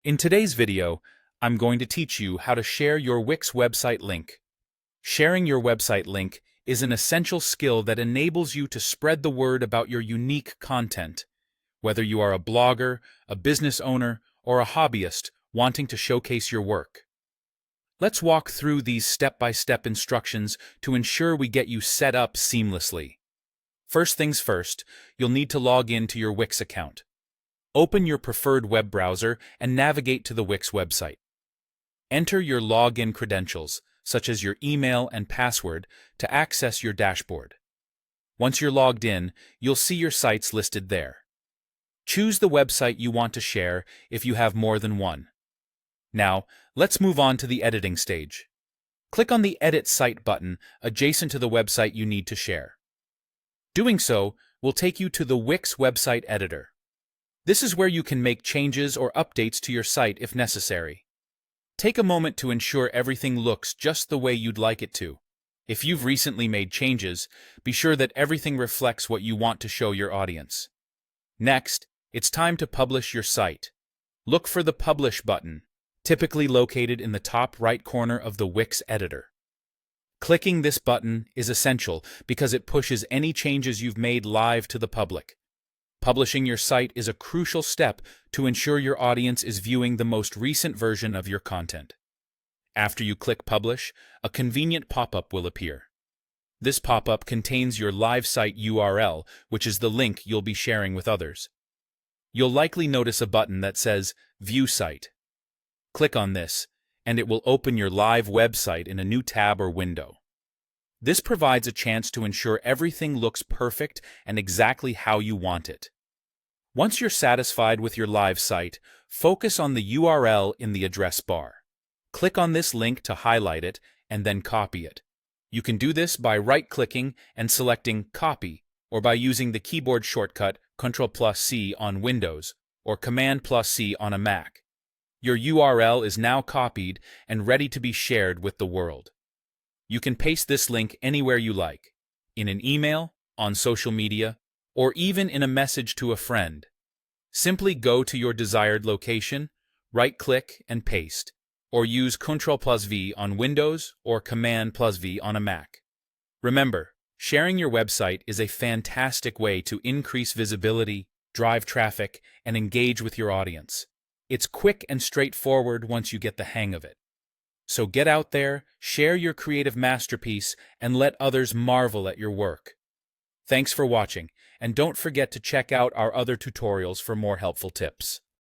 In today's video, I'm going to teach you how to share your Wix website link. Sharing your website link is an essential skill that enables you to spread the word about your unique content, whether you are a blogger, a business owner, or a hobbyist wanting to showcase your work. Let's walk through these step-by-step instructions to ensure we get you set up seamlessly. First things first, you'll need to log in to your Wix account. Open your preferred web browser and navigate to the Wix website. Enter your login credentials, such as your email and password, to access your dashboard. Once you're logged in, you'll see your sites listed there. Choose the website you want to share if you have more than one. Now, let's move on to the editing stage. Click on the Edit Site button adjacent to the website you need to share. Doing so will take you to the Wix website editor. This is where you can make changes or updates to your site if necessary. Take a moment to ensure everything looks just the way you'd like it to. If you've recently made changes, be sure that everything reflects what you want to show your audience. Next, it's time to publish your site. Look for the Publish button, typically located in the top right corner of the Wix editor. Clicking this button is essential because it pushes any changes you've made live to the public. Publishing your site is a crucial step to ensure your audience is viewing the most recent version of your content. After you click Publish, a convenient pop-up will appear. This pop-up contains your live site URL, which is the link you'll be sharing with others. You'll likely notice a button that says View Site. Click on this, and it will open your live website in a new tab or window. This provides a chance to ensure everything looks perfect and exactly how you want it. Once you're satisfied with your live site, focus on the URL in the address bar. Click on this link to highlight it and then copy it. You can do this by right-clicking and selecting Copy, or by using the keyboard shortcut Ctrl+C on Windows or Command+C on a Mac. Your URL is now copied and ready to be shared with the world. You can paste this link anywhere you like, in an email, on social media, or even in a message to a friend. Simply go to your desired location, right-click and paste, or use Ctrl+V on Windows or Command+V on a Mac. Remember, sharing your website is a fantastic way to increase visibility, drive traffic, and engage with your audience. It's quick and straightforward once you get the hang of it. So get out there, share your creative masterpiece, and let others marvel at your work. Thanks for watching, and don't forget to check out our other tutorials for more helpful tips.